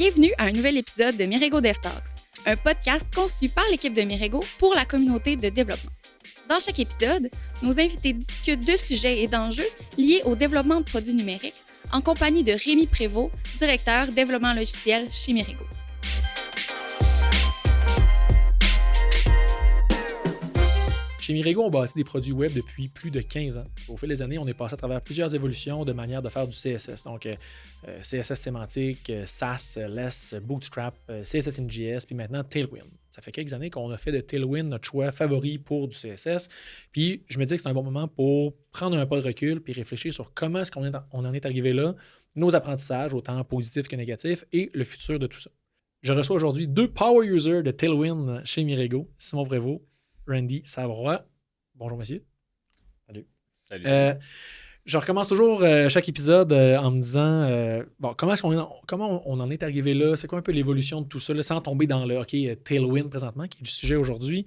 Bienvenue à un nouvel épisode de Mirego Dev Talks, un podcast conçu par l'équipe de Mirego pour la communauté de développement. Dans chaque épisode, nos invités discutent de sujets et d'enjeux liés au développement de produits numériques en compagnie de Rémi Prévost, directeur développement logiciel chez Mirego. Chez Mirego, on bâtit des produits web depuis plus de 15 ans. Au fil des années, on est passé à travers plusieurs évolutions de manière de faire du CSS. Donc, CSS sémantique, Sass, Less, Bootstrap, CSS NGS, puis maintenant Tailwind. Ça fait quelques années qu'on a fait de Tailwind notre choix favori pour du CSS. Puis, je me dis que c'est un bon moment pour prendre un pas de recul puis réfléchir sur comment est-ce qu'on en est arrivé là, nos apprentissages, autant positifs que négatifs, et le futur de tout ça. Je reçois aujourd'hui 2 power users de Tailwind chez Mirego, Simon Prévost, Randy Savroy. Bonjour, monsieur. Salut. Salut. Je recommence toujours chaque épisode en me disant comment on en est arrivé là, c'est quoi un peu l'évolution de tout ça, là, sans tomber dans le Tailwind présentement, qui est le sujet aujourd'hui.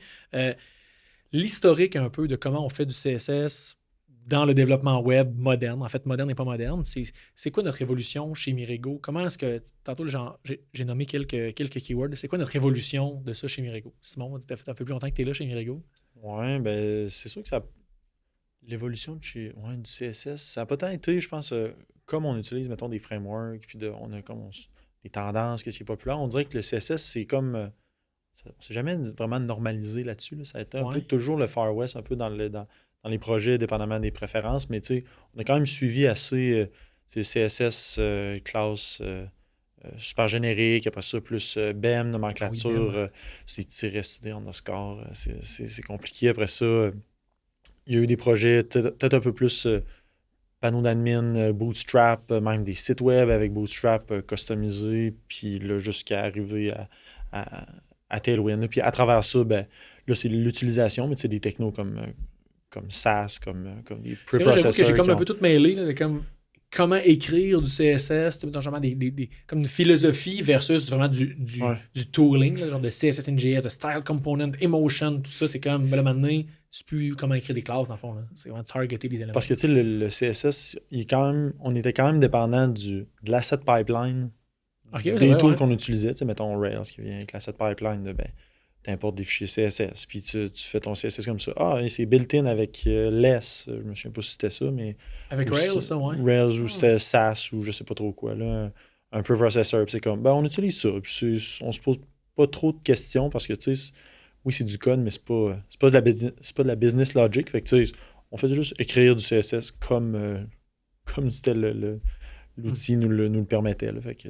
L'historique un peu de comment on fait du CSS dans le développement web moderne. En fait, moderne et pas moderne. C'est quoi notre évolution chez Mirego? Comment est-ce que, tantôt j'ai nommé quelques keywords, c'est quoi notre évolution de ça chez Mirego? Simon, ça fait un peu plus longtemps que tu es là chez Mirego. Ouais, ben c'est sûr que l'évolution du CSS, ça n'a pas tant été, je pense, comme on utilise, mettons, des frameworks, puis on a comme les tendances, qu'est-ce qui est populaire. On dirait que le CSS, c'est comme... on ne s'est jamais vraiment normalisé là-dessus. Là. Ça a été un peu toujours le Far West, un peu dans les projets, dépendamment des préférences, mais tu sais, on a quand même suivi assez CSS, classe super générique, après ça, plus BEM, nomenclature, c'est tiré, studié, underscore, c'est compliqué. Après ça, il y a eu des projets peut-être un peu plus panneau d'admin, Bootstrap, même des sites web avec Bootstrap customisés, puis là, jusqu'à arriver à Tailwind. Puis à travers ça, ben, là, c'est l'utilisation, mais c'est des technos comme Sass, comme des preprocessors. C'est vrai, que j'ai comme un peu tout mêlé, là, comme comment écrire du CSS, genre comme une philosophie versus vraiment du tooling, là, genre de CSS NGS, de style component, emotion, tout ça, c'est comme, là, maintenant, c'est plus comment écrire des classes, dans le fond. Là. C'est vraiment targeter les éléments. Parce que, tu sais, le CSS, on était quand même dépendant de l'asset pipeline, des tools qu'on utilisait. Tu sais, mettons Rails qui vient avec l'asset pipeline, tu importes des fichiers CSS, puis tu fais ton CSS comme ça. Ah, c'est built-in avec Less. Je me souviens pas si c'était ça, mais... Avec Rails, ça, ouais. Rails ou c'était Sass ou je sais pas trop quoi, là. Un preprocessor, puis c'est comme, on utilise ça. Puis on se pose pas trop de questions parce que, tu sais, oui, c'est du code, mais c'est pas de la business logic. Fait que, tu sais, on fait juste écrire du CSS comme c'était l'outil nous le permettait. Là, fait que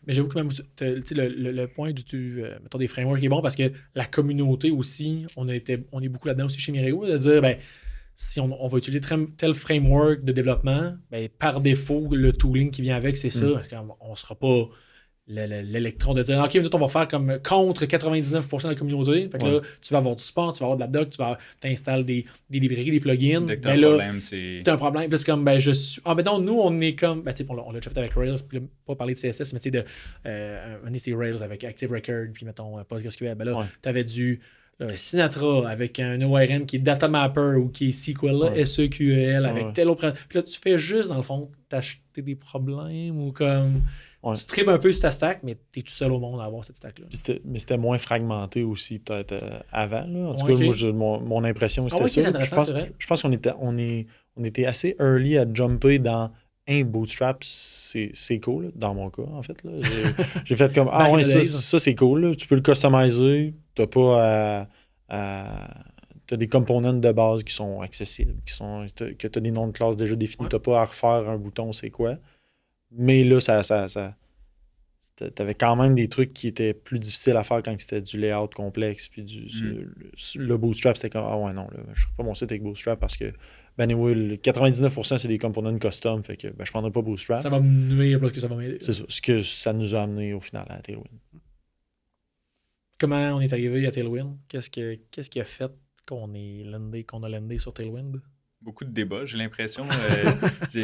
mais j'avoue que même le point mettons des frameworks est bon parce que la communauté aussi, on est beaucoup là-dedans aussi chez Mirego, de dire si on va utiliser tel framework de développement, par défaut, le tooling qui vient avec, c'est ça. Parce qu'on ne sera pas l'électron de dire OK, on va faire comme contre 99% de la communauté. Fait que là, tu vas avoir du support, tu vas avoir de la doc, tu vas t'installes des librairies, des plugins. Dès que t'as un problème, c'est... T'as un problème. Puis c'est comme, nous, on est comme... on l'a déjà fait avec Rails, puis pas parler de CSS, mais tu sais, c'est Rails avec Active Record, puis mettons PostgreSQL. T'avais du Sinatra avec un ORM qui est Data Mapper ou qui est SQL, SEQL, avec tel autre... Puis là, tu fais juste, dans le fond, t'acheter des problèmes ou comme... Tu tripes un peu sur ta stack, mais tu es tout seul au monde à avoir cette stack-là. Mais c'était moins fragmenté aussi, peut-être, avant. Là. En tout cas, moi, mon impression, c'était ça. Je pense qu'on était assez early à jumper dans un Bootstrap, c'est cool, là, dans mon cas, en fait. Là. J'ai fait comme, ça c'est cool. Là. Tu peux le customiser. T'as pas t'as des components de base qui sont accessibles, que t'as des noms de classes déjà définis. T'as pas à refaire un bouton, c'est quoi. Mais là, t'avais quand même des trucs qui étaient plus difficiles à faire quand c'était du layout complexe. Puis le Bootstrap, c'était comme, non, là, je ferai pas mon site avec Bootstrap parce que, anyway, 99% c'est des components custom. Fait que, je prendrai pas Bootstrap. Ça va me nuire plus que ça va m'aider. C'est ça. Ce que ça nous a amené au final à Tailwind. Comment on est arrivé à Tailwind? Qu'est-ce qui a fait qu'on a landé sur Tailwind? Beaucoup de débats, j'ai l'impression.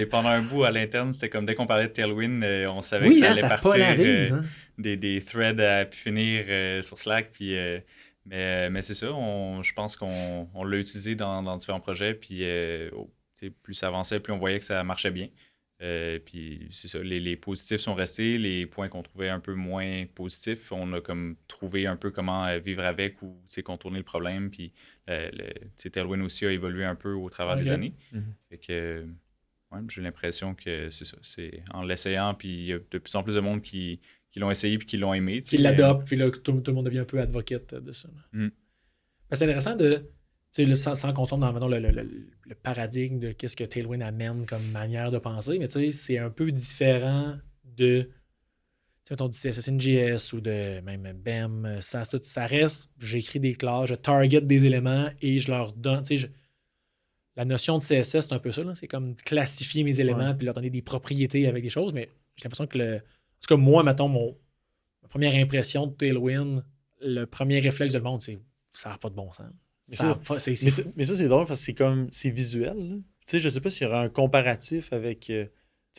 Pendant un bout à l'interne, c'était comme dès qu'on parlait de Tailwind, on savait que ça allait partir des threads à pu finir sur Slack. Puis, mais c'est ça, je pense qu'on l'a utilisé dans différents projets. Puis plus ça avançait, plus on voyait que ça marchait bien. Puis c'est ça, les positifs sont restés, les points qu'on trouvait un peu moins positifs, on a comme trouvé un peu comment vivre avec ou contourner le problème. Puis Tailwind aussi a évolué un peu au travers des années. Fait que j'ai l'impression que c'est ça. C'est en l'essayant, puis il y a de plus en plus de monde qui l'ont essayé puis qui l'ont aimé. Qui l'adoptent, puis là, tout le monde devient un peu advocate de ça. C'est intéressant sans qu'on tombe dans mettons, le paradigme de qu'est-ce que Tailwind amène comme manière de penser, mais c'est un peu différent de mettons, du CSS/NJS ou de même BEM, ça reste, j'écris des classes, je target des éléments et je leur donne, la notion de CSS, c'est un peu ça, là, c'est comme classifier mes éléments puis leur donner des propriétés avec des choses, mais j'ai l'impression que en tout cas, moi, mettons, ma première impression de Tailwind, le premier réflexe de le monde, c'est ça n'a pas de bon sens. Mais ça, c'est drôle parce que c'est visuel. Tu sais, je sais pas s'il y aura un comparatif avec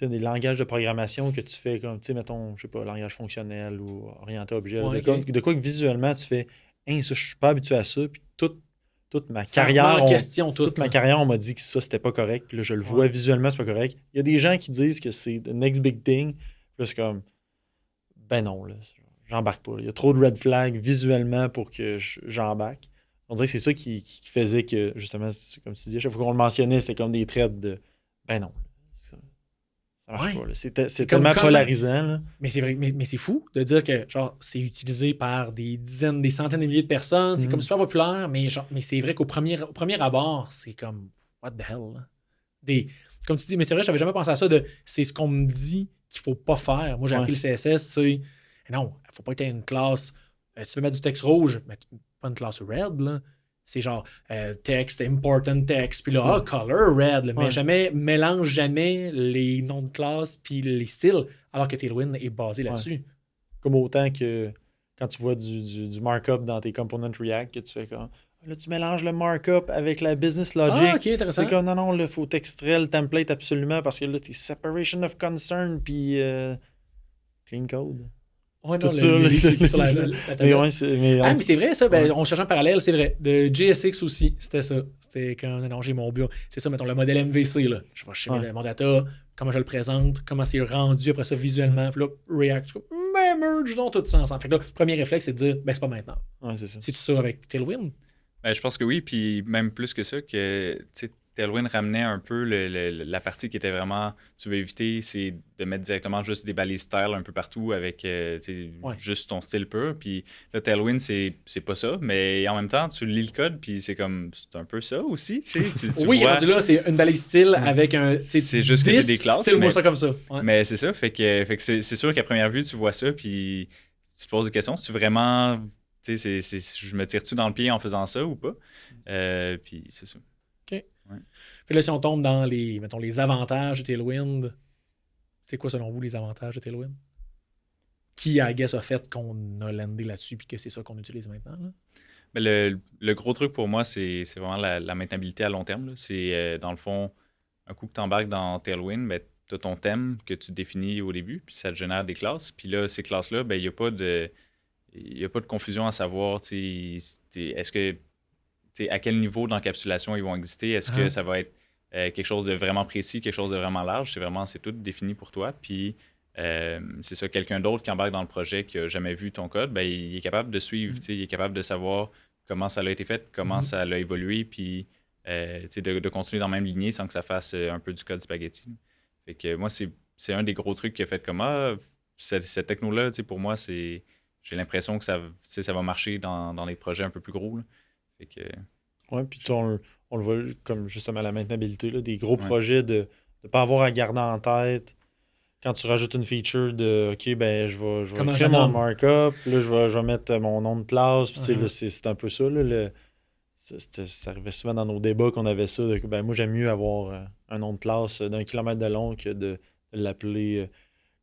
des langages de programmation que tu fais comme, mettons, je sais pas, langage fonctionnel ou orienté objet. De quoi que visuellement, tu fais, ça, je suis pas habitué à ça. Puis toute ma carrière, ma carrière, on m'a dit que ça, c'était pas correct. Puis là, je le vois visuellement, c'est pas correct. Il y a des gens qui disent que c'est the next big thing. Puis là, c'est comme, ben non, là, j'embarque pas. Il y a trop de red flags visuellement pour que j'embarque. On dirait que c'est ça qui faisait que, justement, comme tu dis, à chaque fois qu'on le mentionnait, c'était comme des traits de ben non, ça marche pas. C'est tellement polarisant. Là. Mais c'est vrai, mais c'est fou de dire que genre c'est utilisé par des dizaines, des centaines de milliers de personnes. C'est comme super populaire, mais c'est vrai qu'au premier abord, c'est comme what the hell? Comme tu dis, mais c'est vrai, j'avais jamais pensé à ça c'est ce qu'on me dit qu'il faut pas faire. Moi, j'ai appris le CSS, c'est non, il faut pas que tu aies une classe. Tu veux mettre du texte rouge, mais pas une classe red, là. C'est genre text, important text, puis là, color red, là, mais mélange jamais les noms de classe puis les styles, alors que Tailwind est basé là-dessus. Comme autant que quand tu vois du markup dans tes components React, que tu fais comme là, tu mélanges le markup avec la business logic. Ah, ok, intéressant. C'est comme non, il faut t'extraire le template absolument parce que là, t'es separation of concern puis clean code. Ouais, non, sur la mais c'est vrai, ça. On cherche un parallèle, c'est vrai. De JSX aussi, c'était ça. C'était quand j'ai mon bio. C'est ça, mettons, le modèle MVC. Là. Je vais chercher mon data, comment je le présente, comment c'est rendu après ça visuellement. Puis là, React, merge dans tout ça ensemble. Fait que là, premier réflexe, c'est de dire, c'est pas maintenant. Ouais, c'est ça. C'est-tu ça avec Tailwind? Je pense que oui, puis même plus que ça, que Tailwind ramenait un peu la partie qui était vraiment, tu veux éviter, c'est de mettre directement juste des balises style un peu partout avec juste ton style pur. Puis là, Tailwind, c'est pas ça, mais en même temps, tu lis le code, puis c'est un peu ça aussi. Tu oui, rendu là, c'est une balise style avec un... C'est juste que c'est des classes. Style-moi ça comme ça. Ouais. Mais c'est ça, fait que c'est sûr qu'à première vue, tu vois ça, puis tu te poses des questions. C'est vraiment... je me tire-tu dans le pied en faisant ça ou pas? Puis c'est ça. OK. Ouais. Puis là, si on tombe dans les avantages de Tailwind, c'est quoi selon vous les avantages de Tailwind? Qui, I guess, a fait qu'on a landé là-dessus puis que c'est ça qu'on utilise maintenant? Là? Mais le gros truc pour moi, c'est vraiment la maintenabilité à long terme. Là. C'est, dans le fond, un coup que tu embarques dans Tailwind, tu as ton thème que tu définis au début, puis ça te génère des classes. Puis là, ces classes-là, il n'y a pas de confusion à savoir est-ce que à quel niveau d'encapsulation ils vont exister. Est-ce que ça va être quelque chose de vraiment précis, quelque chose de vraiment large? C'est tout défini pour toi. Puis c'est ça, quelqu'un d'autre qui embarque dans le projet qui n'a jamais vu ton code, il est capable de suivre, il est capable de savoir comment ça a été fait, comment ça a évolué, puis de continuer dans la même lignée sans que ça fasse un peu du code spaghetti. Fait que moi, c'est un des gros trucs qui a fait comme cette techno-là, pour moi, j'ai l'impression que ça va marcher dans les projets un peu plus gros. Là. Fait que... Oui, puis on le voit comme justement la maintenabilité, là, des gros projets de ne pas avoir à garder en tête quand tu rajoutes une feature de OK, je vais créer mon markup, là, je vais mettre mon nom de classe, puis là, c'est un peu ça. Là, ça arrivait souvent dans nos débats qu'on avait ça. Moi, j'aime mieux avoir un nom de classe d'1 kilomètre de long que de l'appeler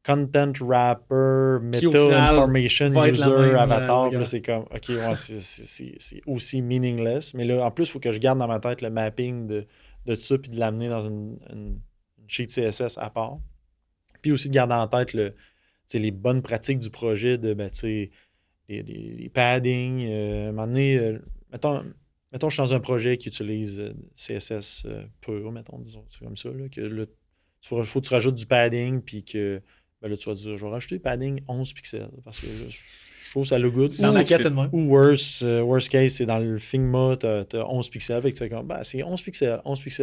Content Wrapper, Meta Information User, Avatar. Là, c'est comme, OK, c'est aussi meaningless. Mais là, en plus, il faut que je garde dans ma tête le mapping de ça puis de l'amener dans une sheet CSS à part. Puis aussi de garder en tête les bonnes pratiques du projet de les padding. À un moment donné, mettons, je suis dans un projet qui utilise CSS pur, disons, c'est comme ça, là, que là, faut que tu rajoutes du padding, puis que ben là, tu vas dire, je vais rajouter padding 11 pixels, parce que là, je trouve que ça look good. Dans la maquette, c'est de même. Ou worst case, c'est dans le Figma, tu as 11 pixels, fait que tu fais comme, c'est 11 pixels,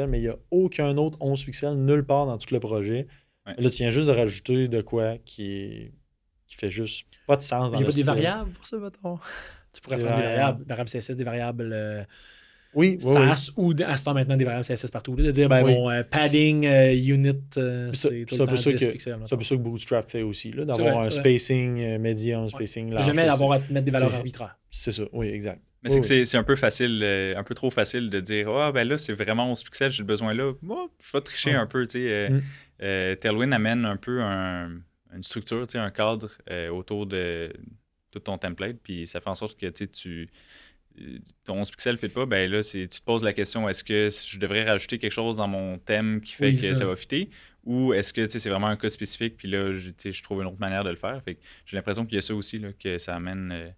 mais il n'y a aucun autre 11 pixels nulle part dans tout le projet. Ouais. Là, tu viens juste de rajouter de quoi qui fait juste pas de sens dans le style. Il n'y a pas des variables pour ça, mettons. Tu pourrais faire des variables CSS, des variables SAS ou à ce temps maintenant des variables CSS partout. Là, de dire, mon padding unit, c'est tout le temps 10 pixels. C'est un peu ça que Bootstrap fait aussi, là, d'avoir un spacing medium, spacing large. Jamais d'avoir à mettre des valeurs arbitraires. C'est ça, oui, exact. Mais c'est un peu facile, un peu trop facile de dire ben là, c'est vraiment 11 pixels, j'ai besoin là. Moi, je vais tricher un peu. Tailwind amène un peu une structure, un cadre autour de tout ton template, puis ça fait en sorte que ton 11 pixels ne fit pas, ben là, tu te poses la question, est-ce que je devrais rajouter quelque chose dans mon thème qui fait que ça va fitter, ou est-ce que c'est vraiment un cas spécifique, puis là, je trouve une autre manière de le faire. Fait que j'ai l'impression qu'il y a ça aussi, là, que ça amène...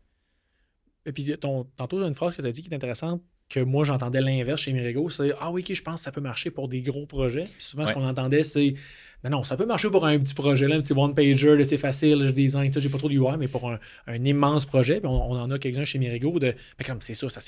Et puis, tantôt, il y a une phrase que tu as dit qui est intéressante, que moi, j'entendais l'inverse chez Mirego, c'est « Ah oui, OK, je pense que ça peut marcher pour des gros projets. » Puis souvent, ce qu'on entendait, c'est « Non, ça peut marcher pour un petit projet, là, un petit one-pager, c'est facile, je design, j'ai pas trop d'UI, mais pour un immense projet, puis on en a quelques-uns chez Mirego, comme c'est sûr, ça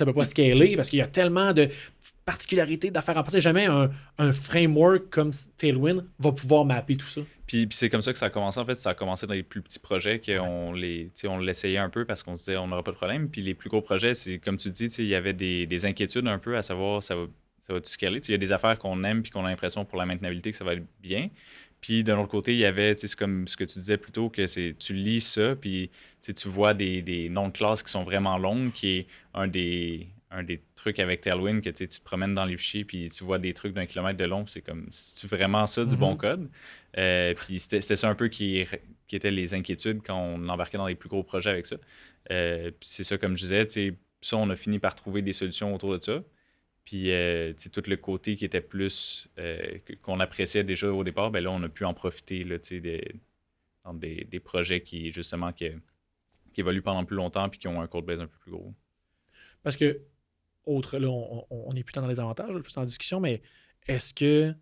peut pas scaler, parce qu'il y a tellement de petites particularités d'affaires à passer. Jamais un framework comme Tailwind va pouvoir mapper tout ça. » Puis c'est comme ça que ça a commencé. En fait, ça a commencé dans les plus petits projets qu'on l'essayait un peu parce qu'on se disait on n'aura pas de problème. Puis les plus gros projets, c'est comme tu dis, il y avait des inquiétudes un peu à savoir ça va-tu scaler. Il y a des affaires qu'on aime puis qu'on a l'impression pour la maintenabilité que ça va être bien. Puis d'un autre côté, il y avait, c'est comme ce que tu disais plus tôt, que tu lis ça, puis tu vois des noms de classes qui sont vraiment longues, qui est un des trucs avec Tailwind que tu te promènes dans les fichiers puis tu vois des trucs d'1 kilomètre de long, c'est comme, c'est vraiment ça du bon code? Puis c'était ça un peu qui étaient les inquiétudes quand on embarquait dans les plus gros projets avec ça. Puis c'est ça, comme je disais, ça, on a fini par trouver des solutions autour de ça. Puis tout le côté qui était plus, qu'on appréciait déjà au départ, ben là, on a pu en profiter là, dans des projets qui, justement, qui évoluent pendant plus longtemps puis qui ont un code base un peu plus gros. Parce que, là, on n'est plus tant dans les avantages, plus en discussion, mais est-ce que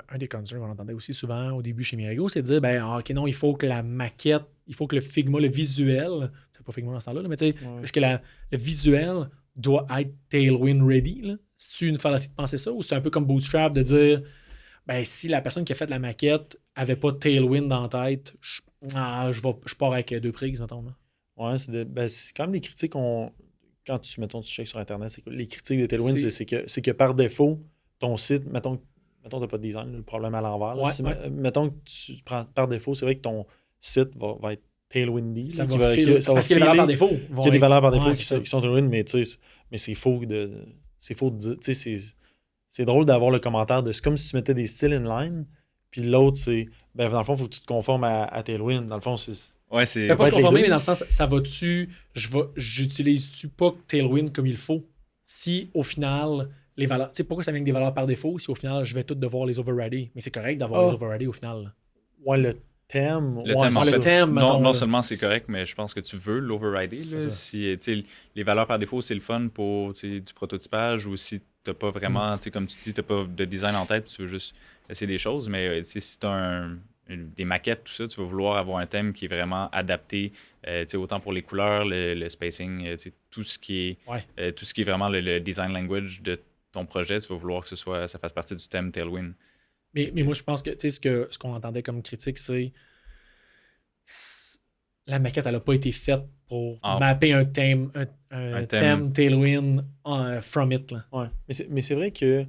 un des concerns qu'on entendait aussi souvent au début chez Mirego, c'est de dire, OK, non, il faut que la maquette, il faut que le Figma, le visuel, c'est pas Figma dans ce temps-là, mais tu sais, est-ce que le visuel doit être Tailwind ready, là? C'est-tu une fallacie de penser ça, ou c'est un peu comme Bootstrap de dire, si la personne qui a fait la maquette avait pas Tailwind dans la tête, je pars avec 2 prises, mettons, là. Ouais, c'est quand même des critiques quand tu checkes sur Internet, c'est que les critiques de Tailwind, c'est que par défaut, ton site, mettons tu n'as pas de design, le problème à l'envers. Mettons que tu prends par défaut, c'est vrai que ton site va être Tailwindy. Parce qu'il y a des valeurs par défaut. Il y a des valeurs par défaut qui sont Tailwind, mais c'est faux de dire. C'est drôle d'avoir le commentaire de c'est comme si tu mettais des styles inline, puis l'autre, c'est dans le fond, il faut que tu te conformes à Tailwind. Dans le fond, c'est. Ouais, c'est. Pas se conformer, mais dans le sens, ça va-tu. J'utilise-tu pas Tailwind comme il faut? Si au final, les valeurs. Tu sais, pourquoi ça vient avec des valeurs par défaut si au final, je vais toutes devoir les overrider? Mais c'est correct d'avoir les overrider au final. Ouais, le thème. Le thème, non seulement c'est correct, mais je pense que tu veux l'overrider. Si les valeurs par défaut, c'est le fun pour du prototypage, ou si tu n'as pas vraiment, comme tu dis, tu n'as pas de design en tête, tu veux juste essayer des choses. Mais si tu as des maquettes, tout ça, tu vas vouloir avoir un thème qui est vraiment adapté, autant pour les couleurs, le spacing, tout ce qui est vraiment le design language de ton projet, tu vas vouloir que ça fasse partie du thème Tailwind. Mais moi, je pense que ce qu'on entendait comme critique, c'est la maquette, elle n'a pas été faite pour mapper un thème Tailwind from it. Là. Ouais. Mais c'est vrai que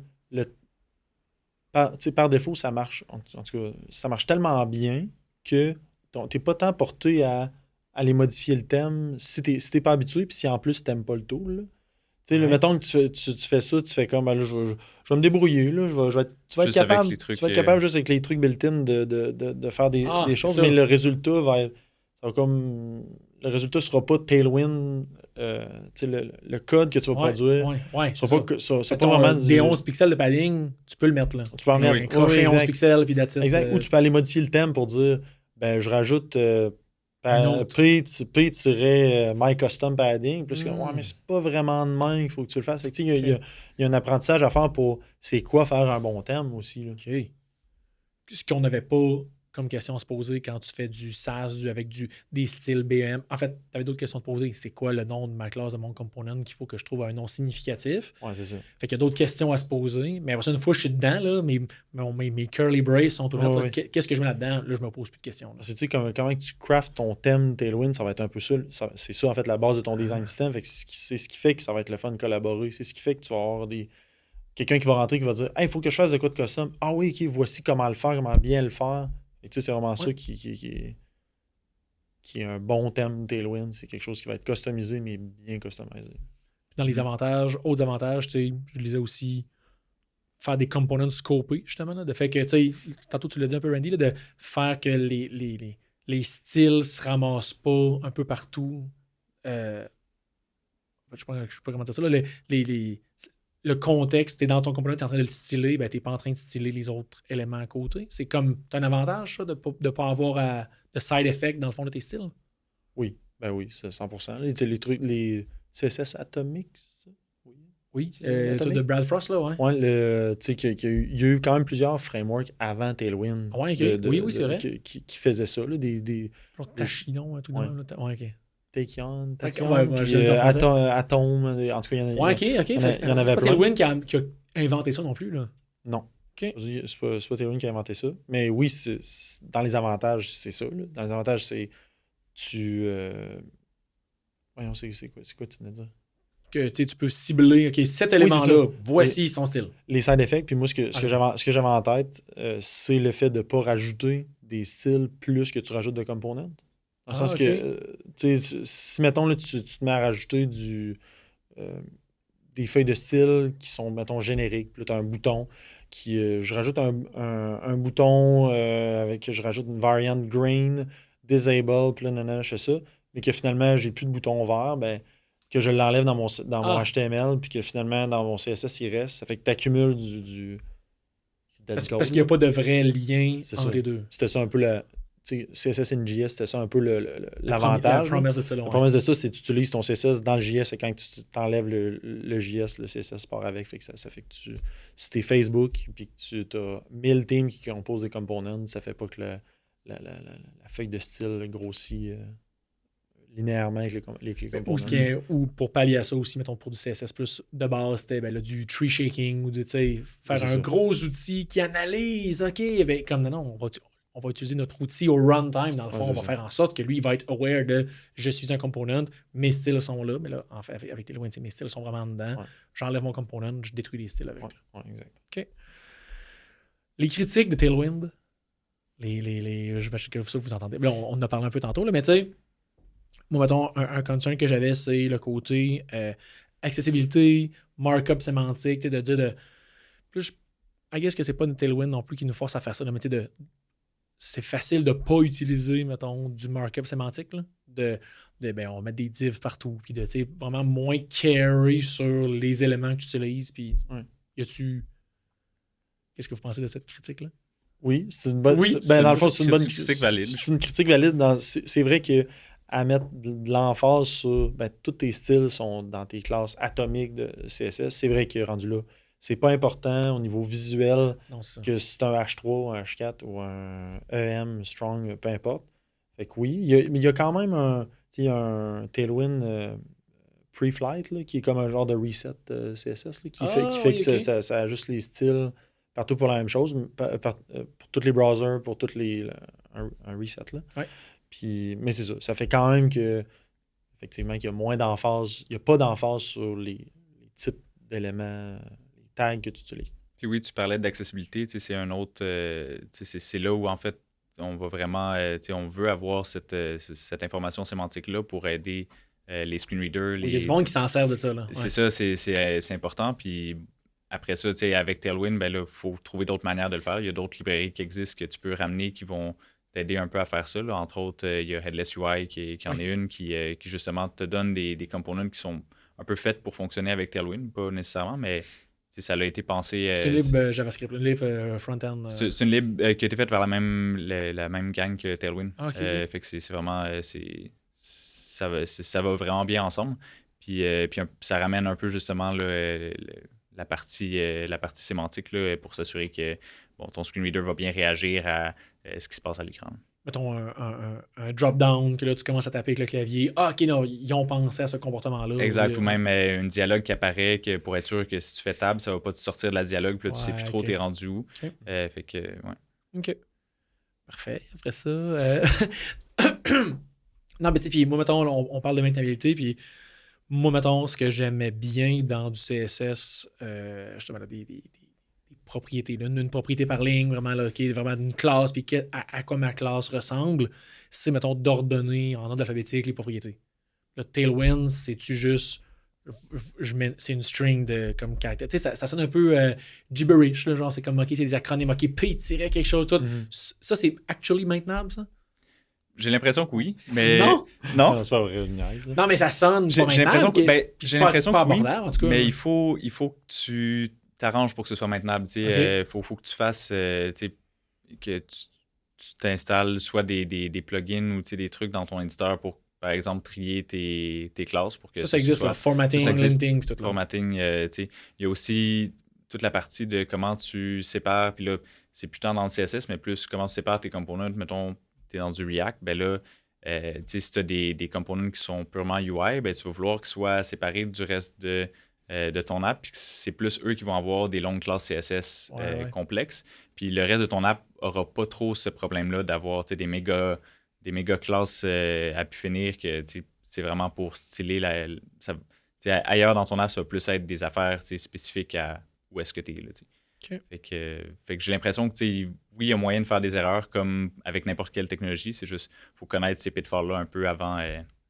par défaut, ça marche. En tout cas, ça marche tellement bien que tu n'es pas tant porté à aller modifier le thème si tu n'es pas habitué, puis si en plus tu n'aimes pas le tool. Mettons que tu fais ça, tu fais comme je vais me débrouiller, là, tu vas être capable juste avec les trucs built-in de faire des choses, mais le résultat le résultat sera pas Tailwind, le code que tu vas produire. C'est pas vraiment des 11 pixels de padding, tu peux le mettre là. Tu peux en mettre crochet 11 pixels puis that's it. Exact. Ou tu peux aller modifier le thème pour dire je rajoute P-My Custom Padding. Plus mais c'est pas vraiment de même, il faut que tu le fasses. Il y a un apprentissage à faire pour c'est quoi faire un bon thème aussi. Là. OK. ce qu'on n'avait pas comme question à se poser quand tu fais du SaaS avec des styles BEM. En fait, tu avais d'autres questions à te poser. C'est quoi le nom de ma classe de mon component qu'il faut que je trouve un nom significatif? Ouais, c'est ça. Fait qu'il y a d'autres questions à se poser. Mais après ça, une fois que je suis dedans, là, mes curly braces sont ouvertes. Ouais. Qu'est-ce que je mets là-dedans? Là, je me pose plus de questions. C'est comment tu craftes ton thème Tailwind, ça va être un peu ça. C'est ça, en fait, la base de ton design system. Fait que c'est ce qui fait que ça va être le fun de collaborer. C'est ce qui fait que tu vas avoir quelqu'un qui va rentrer qui va dire hey, il faut que je fasse de quoi de custom. Ah oui, ok, voici comment le faire, comment bien le faire. Et tu sais, c'est vraiment ça qui est un bon thème Tailwind. C'est quelque chose qui va être customisé, mais bien customisé. Dans les avantages, autres avantages, tu sais, je lisais aussi faire des components scopés, justement. Là, de fait que, tu sais, tantôt tu l'as dit un peu, Randy, là, de faire que les styles se ramassent pas un peu partout. Je sais pas comment dire ça. Là, le contexte, tu es dans ton component, tu es en train de le styler, ben, tu n'es pas en train de styler les autres éléments à côté. C'est comme, tu as un avantage, ça, de ne pas avoir de side effect dans le fond de tes styles. Oui, ben oui, c'est 100%. Les trucs, les CSS Atomic, ça? Oui, de Brad Frost, là, ouais. Ouais, tu sais, il y a eu quand même plusieurs frameworks avant Tailwind. Ouais, ok. Oui, c'est vrai. Qui faisaient ça, là, Tachinon, tout de même. Ouais, ok. Takeon, puis Atom, en tout cas, il y en a. Ouais, ok. Il y en avait pas Tailwind qui a inventé ça non plus, là. Non. Okay. C'est pas Tailwind qui a inventé ça. Mais oui, dans les avantages, c'est ça. Là. Dans les avantages, c'est voyons, c'est quoi tu venais de dire? Que tu peux cibler, OK, cet élément-là, voici son style. Les side effects, puis moi, ce que j'avais en tête, c'est le fait de ne pas rajouter des styles plus que tu rajoutes de components. Dans le sens que, si, mettons, là, tu te mets à rajouter des feuilles de style qui sont, mettons, génériques, puis là, tu as un bouton je rajoute un bouton je rajoute une variant green, disable, puis là, je fais ça, mais que finalement, j'ai plus de bouton vert, ben que je l'enlève dans mon HTML, puis que finalement, dans mon CSS, il reste. Ça fait que tu accumules du parce qu'il n'y a pas de vrai lien entre les deux. C'était ça un peu CSS in JS, c'était ça un peu l'avantage. La promesse de ça. La promesse de ça, c'est que tu utilises ton CSS dans le JS, et quand tu t'enlèves le JS, le CSS part avec. Fait que ça fait que si t'es Facebook, puis que tu as 1000 teams qui composent des components, ça fait pas que la feuille de style grossit linéairement avec les components. Ou pour pallier à ça aussi, mettons pour du CSS+, de base, c'était du tree shaking ou de faire un gros outil qui analyse, OK, ben, comme non, on va utiliser notre outil au runtime, dans le fond, on va faire en sorte que lui, il va être aware de je suis un component, mes styles sont là, mais là, en fait, avec Tailwind, mes styles sont vraiment dedans. Ouais. J'enlève mon component, je détruis les styles avec. Ouais, exact. OK. Les critiques de Tailwind, je vais que ça vous entendez. Là, on en a parlé un peu tantôt, là, mais tu sais, moi, mettons, un concern que j'avais, c'est le côté accessibilité, markup sémantique, de dire plus, I guess que c'est pas une Tailwind non plus qui nous force à faire ça, mais c'est facile de ne pas utiliser, mettons, du markup sémantique, là, ben, on va mettre des divs partout, puis de vraiment moins carry sur les éléments que tu utilises, puis qu'est-ce que vous pensez de cette critique-là? Oui, c'est une bonne... dans le fond, c'est une bonne critique valide. C'est une critique valide. C'est vrai que à mettre de l'emphase sur tous tes styles sont dans tes classes atomiques de CSS. C'est vrai qu'il est rendu là. C'est pas important au niveau visuel que si c'est un H3, un H4 ou un EM strong, peu importe. Fait que oui, mais il y a quand même un Tailwind pre-flight là, qui est comme un genre de reset CSS là, qui fait que ça ajuste les styles partout pour la même chose, pour tous les browsers, pour tous un reset. Là. Ouais. Puis, mais c'est ça. Ça fait quand même que effectivement qu'il y a moins d'emphase. Il n'y a pas d'emphase sur les types d'éléments, les tags que tu utilises. Puis oui, tu parlais d'accessibilité. C'est un autre. C'est là où en fait on va vraiment. On veut avoir cette information sémantique-là pour aider les screen readers. Il y a du monde qui s'en sert de ça. Là. C'est ça, c'est important. Puis après ça, avec Tailwind, ben là, il faut trouver d'autres manières de le faire. Il y a d'autres librairies qui existent que tu peux ramener qui vont t'aider un peu à faire ça. Là. Entre autres, il y a Headless UI qui en est une qui justement te donne des components qui sont un peu faits pour fonctionner avec Tailwind, pas nécessairement, mais ça a été pensé... c'est une lib JavaScript, une lib front-end. C'est une lib qui a été faite par la même gang que Tailwind. Okay. Fait que c'est vraiment... ça va vraiment bien ensemble. Puis ça ramène un peu justement là, la partie sémantique là, pour s'assurer que ton screen reader va bien réagir à ce qui se passe à l'écran. Mettons un drop-down, que là, tu commences à taper avec le clavier. Ah, OK, non, ils ont pensé à ce comportement-là. Exact, ou même un dialogue qui apparaît que pour être sûr que si tu fais tab, ça va pas te sortir de la dialogue, puis là, tu sais plus trop t'es rendu où. Okay. Fait que, ouais. OK. Parfait. Après ça... non, mais tu sais, puis moi, mettons, on parle de maintenabilité, puis moi, mettons, ce que j'aimais bien dans du CSS, justement, des propriétés, là, une propriété par ligne, vraiment, là, qui est vraiment une classe, puis à quoi ma classe ressemble, c'est, mettons, d'ordonner en ordre alphabétique les propriétés. Le Tailwind, c'est-tu juste... c'est une string de comme caractère. Tu sais, ça sonne un peu gibberish, là, genre, c'est comme, OK, c'est des acronymes, OK, P, quelque chose, tout. Ça, c'est actually maintenable, ça? J'ai l'impression que oui, mais... Non, c'est pas vrai, nice. Non, mais ça sonne j'ai l'impression que, j'ai l'impression que oui, en tout cas, mais il faut que tu t'arranges pour que ce soit maintenable. Il faut que tu fasses que tu t'installes soit des plugins ou des trucs dans ton éditeur pour, par exemple, trier tes classes. Pour que ça existe, là. Formatting, linting, puis tout là. Formatting, il y a aussi toute la partie de comment tu sépares, puis là, c'est plus tant dans le CSS, mais plus comment tu sépares tes components. Mettons, tu es dans du React, ben là, si tu as des components qui sont purement UI, ben, tu vas vouloir qu'ils soient séparés du reste de ton app, puis c'est plus eux qui vont avoir des longues classes CSS complexes. Puis le reste de ton app n'aura pas trop ce problème-là d'avoir des méga classes à pu finir que c'est vraiment pour styler ailleurs dans ton app, ça va plus être des affaires spécifiques à où est-ce que tu es. Là, okay. Fait que j'ai l'impression que oui, il y a moyen de faire des erreurs comme avec n'importe quelle technologie. C'est juste qu'il faut connaître ces pitfalls-là un peu avant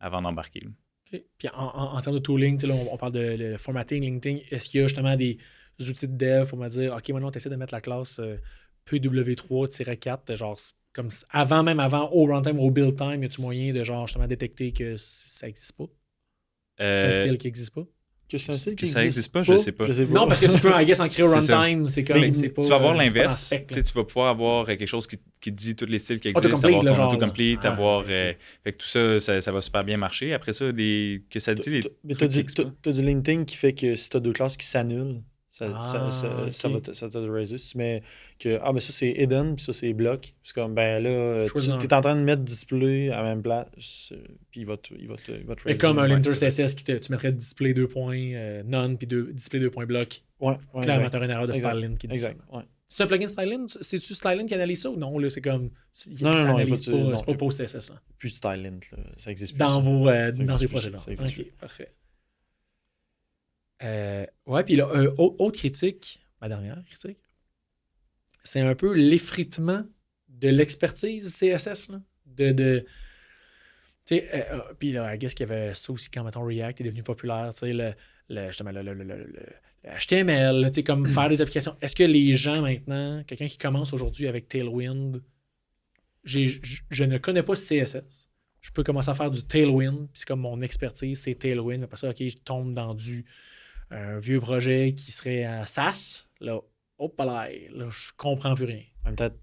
d'embarquer. Là. Okay. Puis en termes de tooling, là, on parle de formatting, linting. Est-ce qu'il y a justement des outils de dev pour me dire OK, maintenant, tu essaies de mettre la classe PW3-4, genre comme avant au runtime, au build time, y a-tu moyen de genre justement détecter que ça n'existe pas? C'est un style qui n'existe pas? Que c'est un style qui ça n'existe pas, je sais pas. Non, parce que tu peux, I guess, en créer au runtime, c'est comme. Mais c'est pas, tu vas avoir l'inverse. Tu vas pouvoir avoir quelque chose qui dit tous les styles qui existent, avoir ton autocomplete, avoir. Fait que tout ça va super bien marcher. Après ça, que ça dit les. Mais tu as du linting qui fait que si tu as deux classes qui s'annulent, ça te resist. Mais que, mais ça c'est hidden, puis ça c'est block. C'est comme, ben là, tu es en train de mettre display à la même place, puis il va te resist. Comme un linter CSS tu mettrais display 2 points none, puis display 2 points block. Ouais, clairement, tu aurais une erreur de styling qui dit ça. Ouais. C'est un plugin styling? C'est-tu styling qui analyse ça ou non? Là, c'est comme. Non, c'est pas post CSS. Là. Plus styling, ça existe plus. Dans ces projets-là. OK, parfait. Ouais, puis là, autre critique, ma dernière critique, c'est un peu l'effritement de l'expertise CSS. Là, tu sais, puis là, I guess qu'il y avait ça aussi quand, mettons, React est devenu populaire, tu sais, justement, le HTML, tu sais, comme faire des applications. Est-ce que les gens maintenant, quelqu'un qui commence aujourd'hui avec Tailwind, je ne connais pas CSS, je peux commencer à faire du Tailwind, puis c'est comme mon expertise, c'est Tailwind, après ça, OK, je tombe dans un vieux projet qui serait à SAS, là, hop là, je comprends plus rien. Peut-être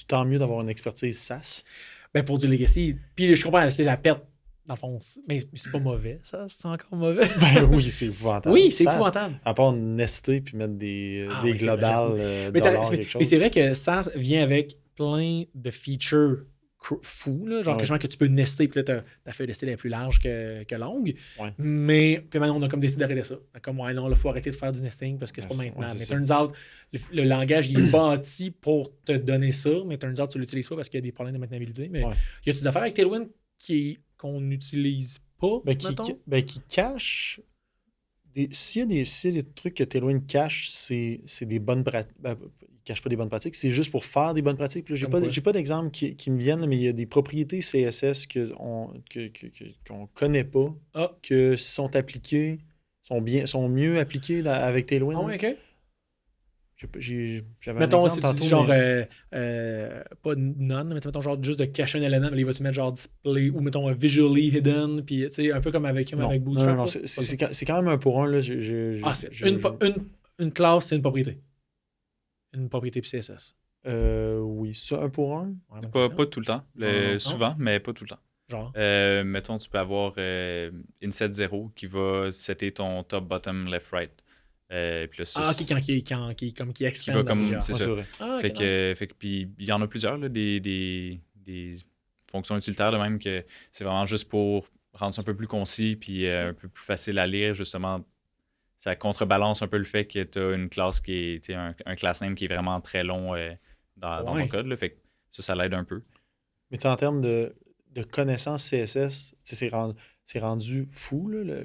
tant mieux d'avoir une expertise SAS. Ben pour du legacy. Puis je comprends, c'est la perte, dans le fond. Mais c'est pas mauvais, ça? C'est encore mauvais? Ben oui, c'est épouvantable. Oui, c'est épouvantable. À part nester puis mettre des globales quelque chose. Mais c'est vrai que SAS vient avec plein de features fou, là, genre que tu peux nester, puis là, ta feuille de style est plus large que longue. Ouais. Mais puis maintenant, on a comme décidé d'arrêter ça. Comme, non, il faut arrêter de faire du nesting parce que c'est pas maintenant. Mais turns out, le langage, il est bâti pour te donner ça, mais turns out, tu l'utilises pas parce qu'il y a des problèmes de maintenabilité. Mais y a-t-il des affaires avec Tailwind qu'on n'utilise pas, qui cache... S'il y a des trucs que Tailwind cache, c'est des bonnes pratiques. Il ne cache pas des bonnes pratiques, c'est juste pour faire des bonnes pratiques. J'ai pas d'exemple qui me viennent, mais il y a des propriétés CSS qu'on ne connaît pas, que sont appliquées, sont mieux appliquées avec Tailwind. Ah oui, OK. J'avais mettons, si tu dis genre, pas none, mais mettons genre juste de cacher un élément, mais il va-tu mettre genre display ou mettons visually hidden, puis tu sais, un peu comme avec Bootstrap. Non, c'est quand même un pour un. Là, une classe, c'est une propriété. Une propriété CSS. Oui, c'est un pour un. Ouais, pas tout le temps. Souvent, mais pas tout le temps. Genre? Mettons, tu peux avoir inset 0 qui va setter ton top, bottom, left, right. Puis là, qui expand. C'est ça. C'est vrai. Fait que puis il y en a plusieurs, là, des fonctions utilitaires de même que c'est vraiment juste pour rendre ça un peu plus concis puis un peu plus facile à lire, justement. Ça contrebalance un peu le fait que tu as une classe qui est un class name qui est vraiment très long dans ton code. Là, fait que ça l'aide un peu. Mais en termes de connaissances CSS, c'est rendu fou. Là,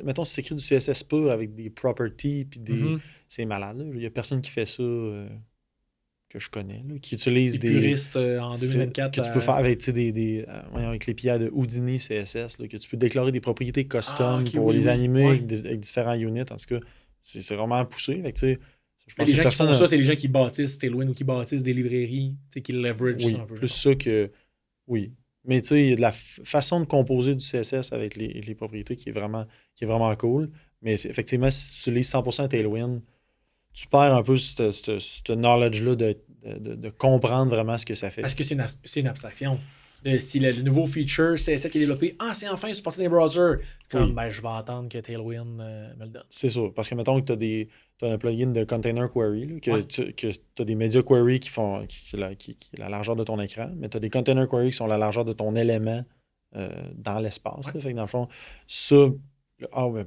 mettons, si tu écris du CSS pur avec des properties, puis c'est malade. Là. Il n'y a personne qui fait ça que je connais, là, qui utilise des puristes en 2024. Que tu peux faire avec avec les API de Houdini CSS, là, que tu peux déclarer des propriétés custom pour les animer avec différents units. En tout cas, c'est vraiment poussé. Fait que, je pense les gens qui font ça, c'est les gens qui bâtissent Tailwind ou qui bâtissent des librairies, qui leverage ça un peu. Plus ça que... Oui. Mais tu sais, il y a de la façon de composer du CSS avec les propriétés qui est vraiment cool. Mais effectivement, si tu utilises 100% Tailwind, tu perds un peu ce knowledge-là de comprendre vraiment ce que ça fait. Parce que c'est une abstraction. Si le nouveau feature CSS qui est développé, c'est enfin supporté des browsers, je vais attendre que Tailwind me le donne. C'est sûr. Parce que mettons que tu as un plugin de Container Query, là, que tu as des Media Query qui est la largeur de ton écran, mais tu as des Container Query qui sont la largeur de ton élément dans l'espace. Là. Fait que dans le fond, ça...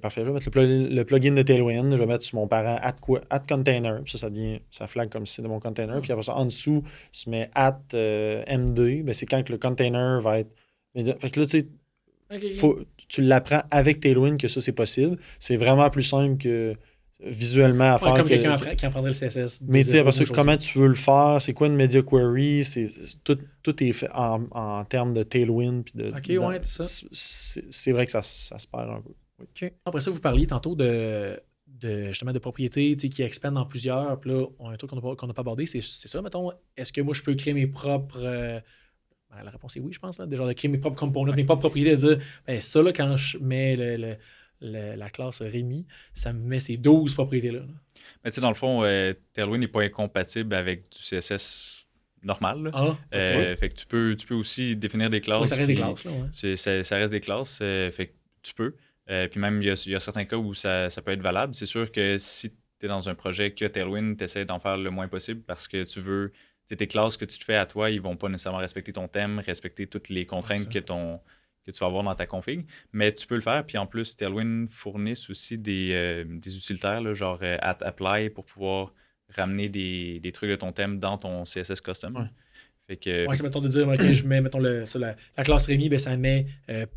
parfait. Je vais mettre le plugin de Tailwind. Je vais mettre sur mon parent add container. Puis ça flag comme si c'était mon container. Puis après ça, en dessous, je mets md. C'est quand que le container va être. Fait que là, tu sais, tu l'apprends avec Tailwind que ça, c'est possible. C'est vraiment plus simple que visuellement à faire. Comme quelqu'un qui apprendrait le CSS. Mais tu sais, après ça, comment tu veux le faire? C'est quoi une media query? Tout est fait en termes de Tailwind. Puis c'est vrai que ça se perd un peu. Okay. Après ça, vous parliez tantôt justement de propriétés qui expandent en plusieurs. Puis là, un truc qu'on n'a pas abordé, c'est ça, mettons. Est-ce que moi, je peux créer mes propres... la réponse est oui, je pense. Là, genre de créer mes propres components, mes propres propriétés, de dire, ça, là, quand je mets la classe Rémi, ça me met ces 12 propriétés-là. Mais tu sais, dans le fond, Tailwind n'est pas incompatible avec du CSS normal. Fait que tu peux aussi définir des classes. Oui, ça reste des classes. Là, ça reste des classes. Fait que tu peux. Puis même, il y a certains cas où ça peut être valable. C'est sûr que si tu es dans un projet que Tailwind, tu essaies d'en faire le moins possible parce que tu veux... Tes classes que tu te fais à toi, ils vont pas nécessairement respecter ton thème, respecter toutes les contraintes que tu vas avoir dans ta config. Mais tu peux le faire. Puis en plus, Tailwind fournissent aussi des utilitaires, là, genre @apply pour pouvoir ramener des trucs de ton thème dans ton CSS custom. Ouais. Fait que, c'est mettons de dire, OK, je mets, mettons, la classe Rémi, ça met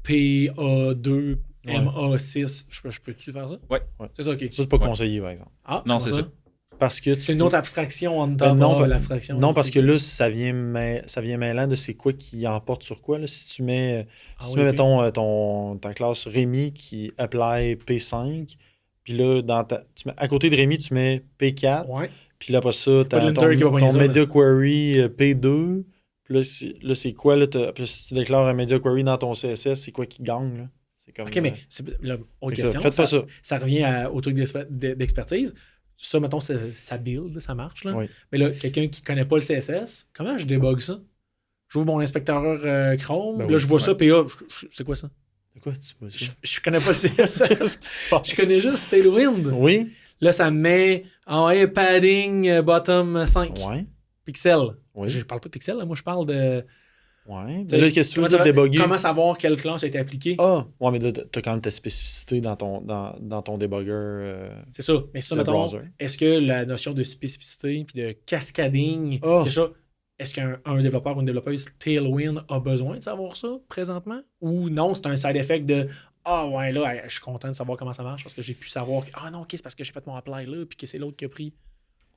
PA2 MA6, je peux-tu faire ça? Oui. C'est ça, OK. Ça, c'est pas conseillé, par exemple. Non, c'est ça. Parce que c'est une autre abstraction en temps l'abstraction. Non, parce que là, ça vient mêlant de c'est quoi qui emporte sur quoi. Là. Si tu mets, mettons, ta classe Rémi qui apply P5, puis là, tu mets, à côté de Rémi, tu mets P4, puis là, après ça, tu as ton Media Query P2, puis là, c'est quoi? Là, puis si tu déclares un Media Query dans ton CSS, c'est quoi qui gagne? Là? Comme, OK, mais autre question. Faites pas ça. Ça revient au truc d'expertise. Ça, mettons, ça build, ça marche. Là. Oui. Mais là, quelqu'un qui ne connaît pas le CSS, comment je débug ça? J'ouvre mon inspecteur Chrome, là, je vois ça, PA. C'est quoi ça? C'est quoi, tu vois ça? Je connais pas le CSS. Je connais juste Tailwind. Oui. Là, ça me met padding bottom 5. Ouais. Pixel. Oui. Je parle pas de pixel, là. Moi, je parle de... Ouais. Mais là, qu'est-ce que tu veux dire débugger? Comment savoir quelle classe a été appliquée? Ouais, mais là, tu as quand même ta spécificité dans ton débugger. C'est ça. Mais ça, mettons, est-ce que la notion de spécificité puis de cascading, est-ce qu'un développeur ou une développeuse Tailwind a besoin de savoir ça présentement? Ou non, c'est un side effect de là, je suis content de savoir comment ça marche parce que j'ai pu savoir que c'est parce que j'ai fait mon apply là puis que c'est l'autre qui a pris.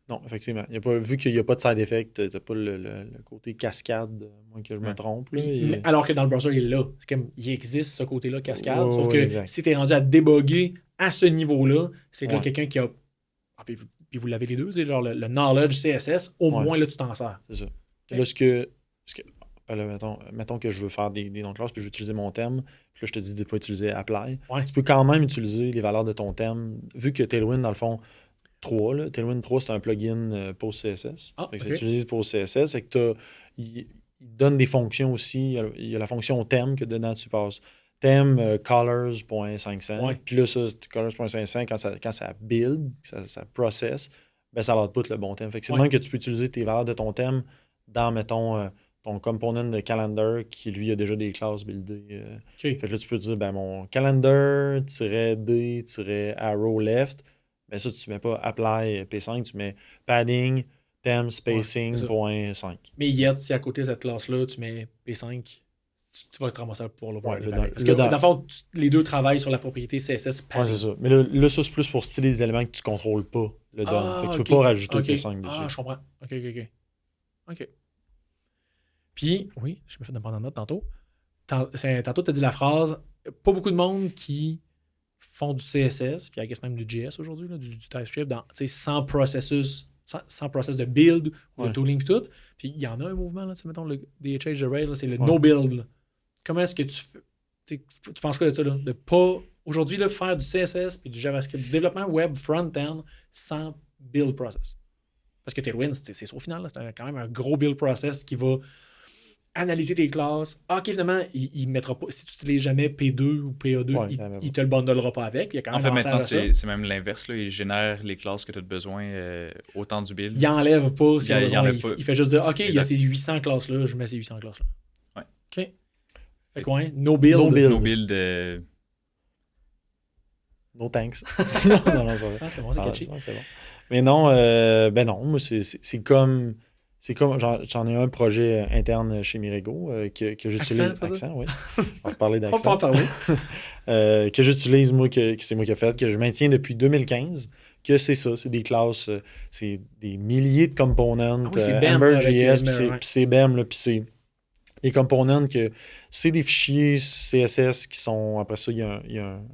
Non, effectivement. Vu qu'il n'y a pas de side effect, tu n'as pas le côté cascade, moins que je me trompe. Là, alors que dans le browser, il est là. C'est comme, il existe ce côté-là, cascade. Sauf que si tu es rendu à débugger à ce niveau-là, c'est là quelqu'un qui a... puis vous l'avez les deux, c'est genre le knowledge CSS, au moins là, tu t'en sers. C'est ça. Là, mettons que je veux faire des noms de classe, puis je veux utiliser mon thème, puis là, je te dis de ne pas utiliser apply. Tu peux quand même utiliser les valeurs de ton thème, vu que Tailwind, dans le fond, 3, là. Tailwind 3, c'est un plugin PostCSS. Ça utilise PostCSS. C'est que il donne des fonctions aussi. Il y a la fonction thème que dedans tu passes thème colors.500. Ouais. Puis là, ça, colors.500, quand ça build, ça process, ben ça output le bon thème. Fait que c'est de même que tu peux utiliser tes valeurs de ton thème dans, mettons, ton component de calendar qui, lui, a déjà des classes buildées. Fait que là, tu peux dire, ben mon calendar-d-arrow left, ben ça, tu ne mets pas apply P5, tu mets padding, theme, spacing, .5. Mais yet, si à côté de cette classe-là, tu mets P5, tu vas te ramasser à pouvoir l'overlay. Ouais, Parce que dans le fond, les deux travaillent sur la propriété CSS padding. Ouais, c'est ça. Mais là, ça, c'est plus pour styler des éléments que tu ne contrôles pas le DOM. Fait que tu peux pas rajouter P5 dessus. Ah, je comprends. OK. Puis, oui, je me fais de prendre en note tantôt. Tantôt, tu as dit la phrase pas beaucoup de monde qui font du CSS, puis I guess même du JS aujourd'hui, du TypeScript, sans process de build ou de tooling et tout. Puis il y en a un mouvement, là, mettons, le DHH de Rails, c'est le no-build. Là. Comment est-ce que tu penses quoi de ça? Là? De pas, aujourd'hui, là, faire du CSS puis du JavaScript, du développement web front-end sans build process. Parce que Tailwind, c'est ça au final. C'est quand même un gros build process qui va analyser tes classes. OK, finalement, il ne mettra pas. Si tu ne l'es jamais P2 ou PA2, il te le bundlera pas avec. Il y a quand même en fait, maintenant, c'est même l'inverse. Il génère les classes que tu as besoin autant du build. Il n'enlève pas. Il fait juste dire OK, il y a ces 800 classes-là, je mets ces 800 classes-là. Ouais. OK. Fait quoi, no build. No build. No thanks. non, c'est bon, c'est catchy. C'est bon. Mais non, non, moi, c'est comme. C'est comme, j'en ai un projet interne chez Mirego que j'utilise. Accent, oui. On va parler d'accent. On peut en parler. Que j'utilise, moi, que c'est moi qui ai fait, que je maintiens depuis 2015, que c'est ça, c'est des classes, c'est des milliers de components, Ember.js, puis c'est BEM, puis c'est des components que c'est des fichiers CSS qui sont, après ça, il y a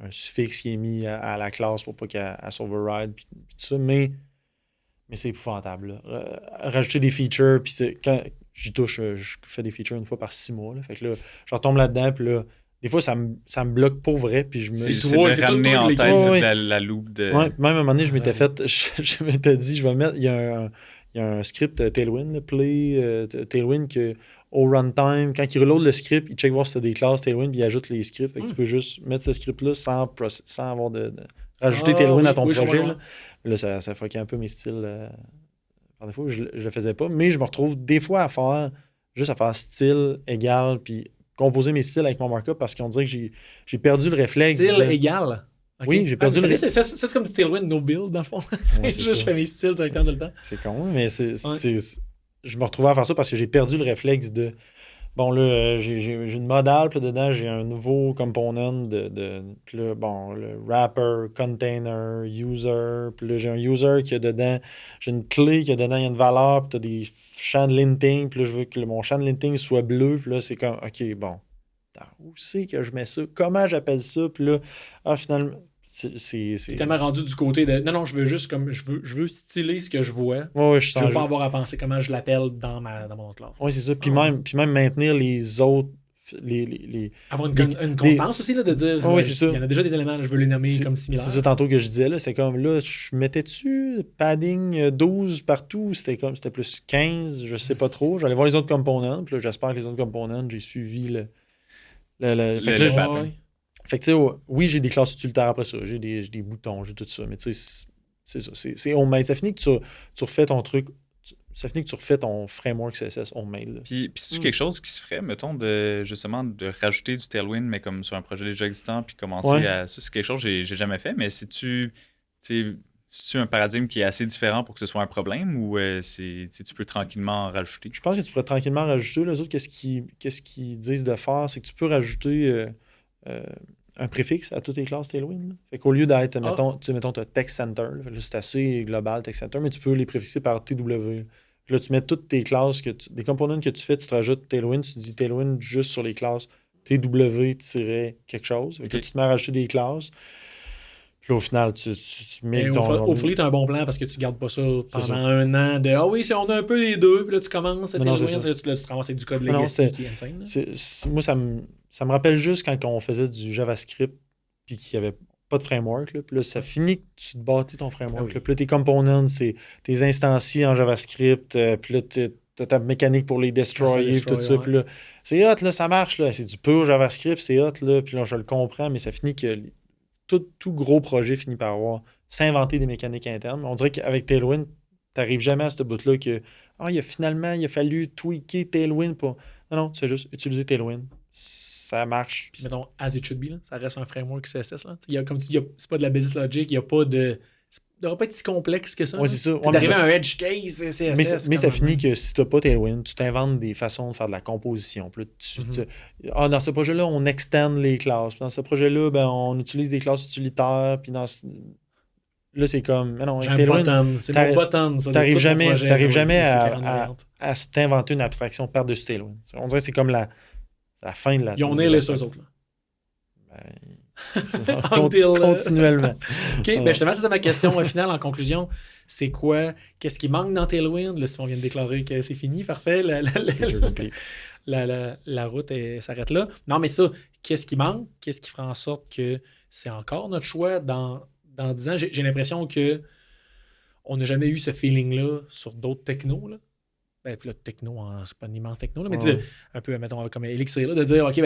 un suffixe qui est mis à la classe pour pas qu'elle s'override, puis tout ça, mais c'est épouvantable. Rajouter des features, puis quand j'y touche, je fais des features une fois par 6 mois. Là, fait que là, je retombe là-dedans, puis là, des fois, ça me bloque pour vrai, puis je me... C'est de ramener en tête toute la loupe de... Ouais, même à un moment donné, je je m'étais dit, je vais mettre... Il y a un script Tailwind, play Tailwind, que au runtime, quand il reload le script, il check voir si tu as des classes Tailwind, puis il ajoute les scripts. Fait que tu peux juste mettre ce script-là sans avoir de rajouter Tailwind à ton projet. Là, ça fuckait un peu mes styles. Par défaut, je le faisais pas. Mais je me retrouve des fois à faire style égal, puis composer mes styles avec mon markup parce qu'on dirait que j'ai perdu le réflexe. Style égal? Okay. Oui, j'ai perdu le réflexe. C'est comme du Tailwind no build, dans le fond. C'est juste je fais mes styles directement tout le temps. C'est con, mais je me retrouvais à faire ça parce que j'ai perdu le réflexe de... Bon, là, j'ai une modale, puis dedans, j'ai un nouveau component puis là, bon, le wrapper, container, user, puis là, j'ai un user qui a dedans, j'ai une clé qui a dedans, il y a une valeur, puis tu as des champs de linting, puis là, je veux que mon champ de linting soit bleu, puis là, c'est comme, OK, bon, où c'est que je mets ça? Comment j'appelle ça? Puis là, finalement... C'est tellement rendu du côté de non, je veux juste comme je veux styler ce que je vois. Ouais, je veux pas avoir à penser comment je l'appelle dans mon autre classe. Oui, c'est ça. Puis même maintenir les autres. Avoir une constance aussi là, de dire oui, c'est ça. Il y en a déjà des éléments, je veux les nommer comme similaires. C'est ça tantôt que je disais là. C'est comme là, je mettais-tu padding 12 partout, c'était plus 15, je sais pas trop. J'allais voir les autres components. Puis là, j'espère que les autres components, j'ai suivi le fait que, tu sais, oui, j'ai des classes utilitaires après ça. J'ai des boutons, j'ai tout ça. Mais, tu sais, c'est ça. C'est homemade. Ça finit que tu refais ton truc. Ça finit que tu refais ton framework CSS homemade. Puis c'est-tu quelque chose qui se ferait, mettons, justement, de rajouter du Tailwind, mais comme sur un projet déjà existant, puis commencer à... Ça, c'est quelque chose que j'ai jamais fait, mais c'est-tu un paradigme qui est assez différent pour que ce soit un problème ou tu peux tranquillement en rajouter? Je pense que tu pourrais tranquillement rajouter. Les autres, qu'est-ce qu'ils disent de faire? C'est que tu peux rajouter... un préfixe à toutes les classes Tailwind. Là. Fait qu'au lieu d'être, mettons, tu as Text Center, là, c'est assez global, Text Center, mais tu peux les préfixer par TW. Là, tu mets toutes tes classes, des components que tu fais, tu te rajoutes Tailwind, tu dis Tailwind juste sur les classes TW-quelque chose. Fait que tu te mets à rajouter des classes. Puis là, au final, tu mets ton... Au final, tu as un bon plan parce que tu ne gardes pas ça pendant un an de « Ah oui, si on a un peu les deux, puis là, tu commences à Tailwind, là, tu te ramasses avec du code legacy qui est insane. Moi, ça me rappelle juste quand on faisait du JavaScript puis qu'il n'y avait pas de framework. Là, puis là, ça finit que tu te bâtis ton framework. Puis là, tes components, c'est tes instancies en JavaScript. Puis là, t'as ta mécanique pour les destroyer, tout ça. Puis là, c'est hot, là, ça marche, là. C'est du pur JavaScript, c'est hot, là. Puis là, je le comprends, mais ça finit que tout gros projet finit par s'inventer des mécaniques internes. On dirait qu'avec Tailwind, t'arrives jamais à ce bout-là que il a fallu tweaker Tailwind pour... Non, tu fais juste utiliser Tailwind. Ça marche. Puis mettons, as it should be, là, ça reste un framework CSS. Là. Comme tu dis, c'est pas de la business logic, il n'y a pas de... Ça devrait pas être si complexe que ça. Oui, c'est ça. D'arriver à un edge case CSS. Mais ça finit que si t'as pas Tailwind, tu t'inventes des façons de faire de la composition. Puis là, dans ce projet-là, on extend les classes. Puis dans ce projet-là, on utilise des classes utilitaires. Puis dans là, c'est comme... Mais non, c'est mon button. T'arrives jamais à t'inventer une abstraction par-dessus Tailwind. On dirait que c'est comme la fin de la... Ils ont nailé ça, eux autres. Continuellement. OK, je te mets ça ma question finale en conclusion. C'est quoi? Qu'est-ce qui manque dans Tailwind? Là, si on vient de déclarer que c'est fini, parfait. La route s'arrête là. Non, mais ça, qu'est-ce qui manque? Qu'est-ce qui fera en sorte que c'est encore notre choix dans 10 ans? J'ai l'impression que on n'a jamais eu ce feeling-là sur d'autres technos, là. Puis là, techno, c'est pas une immense techno, là, mais un peu, mettons, comme Elixir, là, de dire, OK,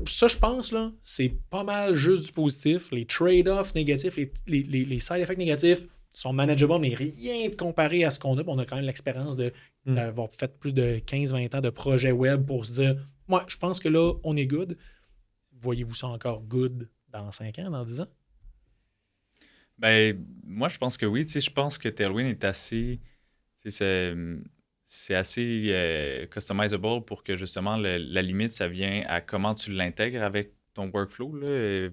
ça, je pense, là, c'est pas mal juste du positif. Les trade-offs négatifs, les side-effects négatifs sont manageables, mais rien de comparé à ce qu'on a. On a quand même l'expérience d'avoir fait plus de 15-20 ans de projets web pour se dire, moi, je pense que là, on est good. Voyez-vous ça encore good dans 5 ans, dans 10 ans? Moi, je pense que oui. Je pense que Tailwind est assez... C'est assez customizable pour que, justement, la limite, ça vient à comment tu l'intègres avec ton workflow. Là.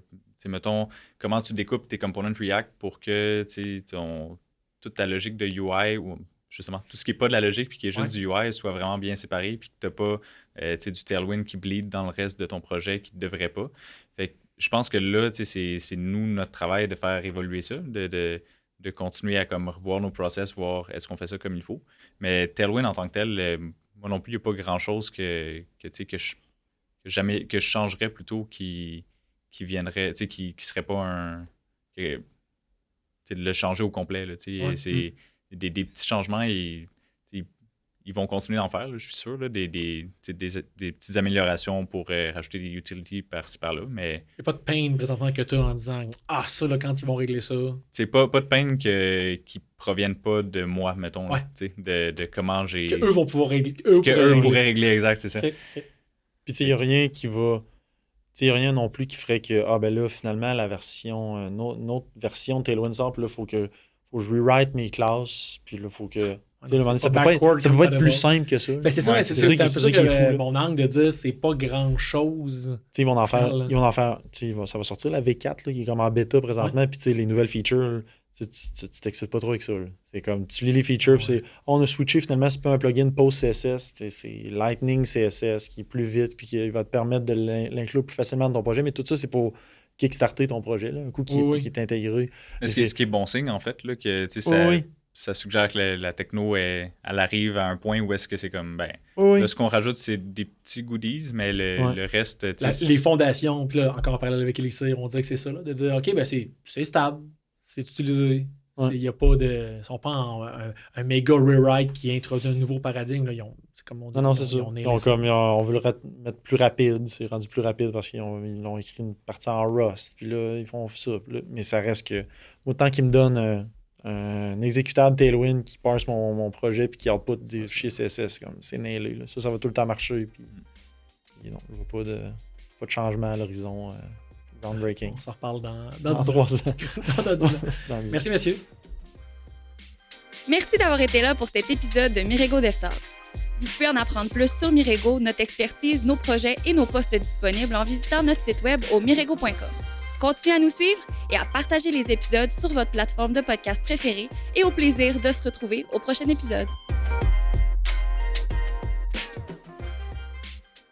Mettons, comment tu découpes tes components React pour que toute ta logique de UI, ou justement, tout ce qui n'est pas de la logique puis qui est juste du UI, soit vraiment bien séparé puis que tu n'as pas du Tailwind qui bleed dans le reste de ton projet qui ne devrait pas. Fait que je pense que là, c'est nous, notre travail de faire évoluer ça, de continuer à comme revoir nos process, voir est-ce qu'on fait ça comme il faut. Mais Tailwind en tant que tel, moi non plus, il n'y a pas grand-chose que je changerais plutôt qui viendrait, qui ne serait pas de le changer au complet. Là, c'est des petits changements et ils vont continuer d'en faire, là, je suis sûr, là, des petites améliorations pour rajouter des utilities par-ci par-là. Mais il n'y a pas de pain présentement que tu as en disant ça, là, quand ils vont régler ça. C'est pas de pain qui ne proviennent pas de moi, mettons, de comment j'ai. Qu'eux vont pouvoir régler. Qu'eux pourraient régler, exact, c'est ça. Okay. Puis il n'y a rien qui va. Il n'y a rien non plus qui ferait que là, finalement, la version, notre version de Tailwind sort, puis là, faut que je rewrite mes classes, puis là, il faut que. Ça peut pas être plus simple que ça. C'est ça, c'est un peu ça que mon angle de dire c'est pas grand-chose. Ils vont en faire. Ça va sortir la V4 là, qui est comme en bêta présentement, puis les nouvelles features, tu t'excites pas trop avec ça. Là. C'est comme tu lis les features, puis on a switché finalement, c'est pas un plugin post-CSS, c'est Lightning CSS qui est plus vite, puis qui va te permettre de l'inclure plus facilement dans ton projet, mais tout ça, c'est pour kickstarter ton projet, là, un coup qui est intégré. C'est ce qui est bon signe, en fait, là, que ça suggère que la techno, elle arrive à un point où est-ce que c'est comme, là, ce qu'on rajoute, c'est des petits goodies, mais le reste... les fondations, puis là, encore en parallèle avec Elixir, on dirait que c'est ça, là, de dire, OK, c'est stable, c'est utilisé. Il n'y a pas de... Ils ne sont pas en un méga rewrite qui introduit un nouveau paradigme. Là. C'est comme on dit. Non, c'est ça. On veut le mettre plus rapide. C'est rendu plus rapide parce qu'ils l'ont écrit une partie en Rust. Puis là, ils font ça. Mais ça reste que... Autant qu'ils me donnent un exécutable Tailwind qui parse mon projet puis qui output des fichiers CSS, comme c'est nailé. Là. Ça va tout le temps marcher. Puis non, je vois pas de changement à l'horizon. Groundbreaking. On s'en reparle dans 3 ans. Dans 10 ans. Merci, messieurs. Merci d'avoir été là pour cet épisode de Mirego DevTalks. Vous pouvez en apprendre plus sur Mirego, notre expertise, nos projets et nos postes disponibles en visitant notre site web au mirego.com. Continuez à nous suivre et à partager les épisodes sur votre plateforme de podcast préférée et au plaisir de se retrouver au prochain épisode.